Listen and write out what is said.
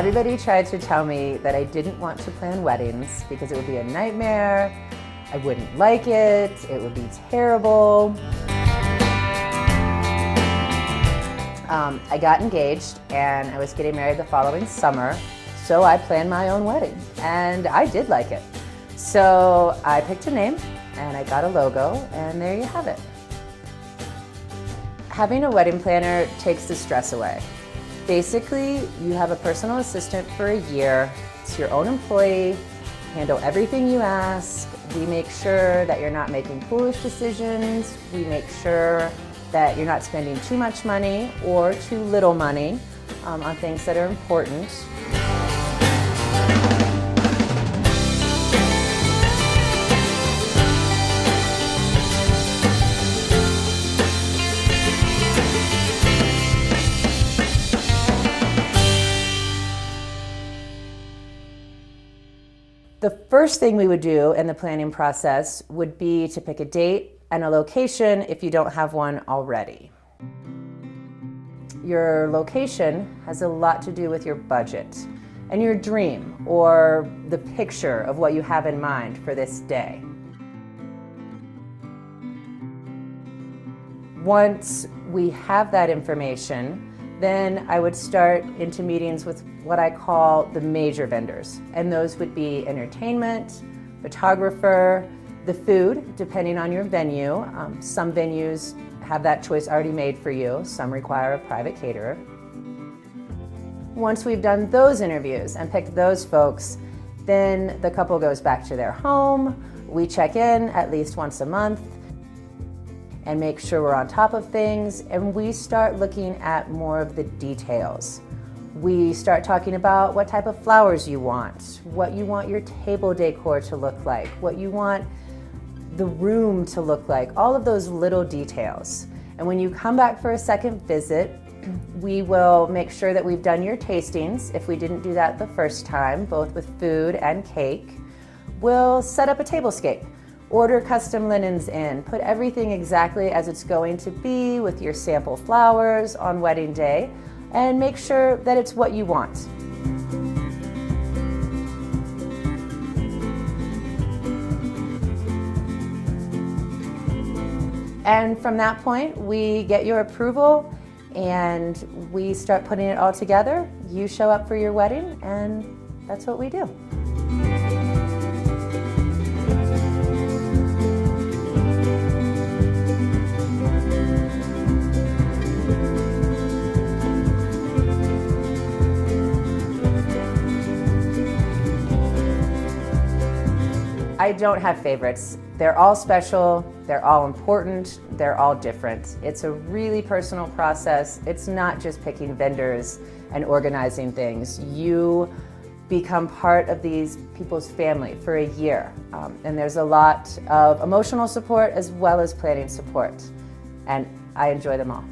Everybody tried to tell me that I didn't want to plan weddings because it would be a nightmare, I wouldn't like it would be terrible. I got engaged and I was getting married the following summer, so I planned my own wedding and I did like it. So I picked a name and I got a logo and there you have it. Having a wedding planner takes the stress away. Basically, you have a personal assistant for a year. It's your own employee, handle everything you ask. We make sure that you're not making foolish decisions. We make sure that you're not spending too much money or too little money on things that are important. The first thing we would do in the planning process would be to pick a date and a location if you don't have one already. Your location has a lot to do with your budget and your dream or the picture of what you have in mind for this day. Once we have that information, then I would start into meetings with what I call the major vendors. And those would be entertainment, photographer, the food, depending on your venue. Some venues have that choice already made for you. Some require a private caterer. Once we've done those interviews and picked those folks, then the couple goes back to their home. We check in at least once a month and make sure we're on top of things, and we start looking at more of the details. We start talking about what type of flowers you want, what you want your table decor to look like, what you want the room to look like, all of those little details. And when you come back for a second visit, we will make sure that we've done your tastings. If we didn't do that the first time, both with food and cake, we'll set up a tablescape. Order custom linens in, put everything exactly as it's going to be with your sample flowers on wedding day, and make sure that it's what you want. And from that point, we get your approval and we start putting it all together. You show up for your wedding and that's what we do. I don't have favorites. They're all special, they're all important, they're all different. It's a really personal process. It's not just picking vendors and organizing things. You become part of these people's family for a year. And there's a lot of emotional support as well as planning support. And I enjoy them all.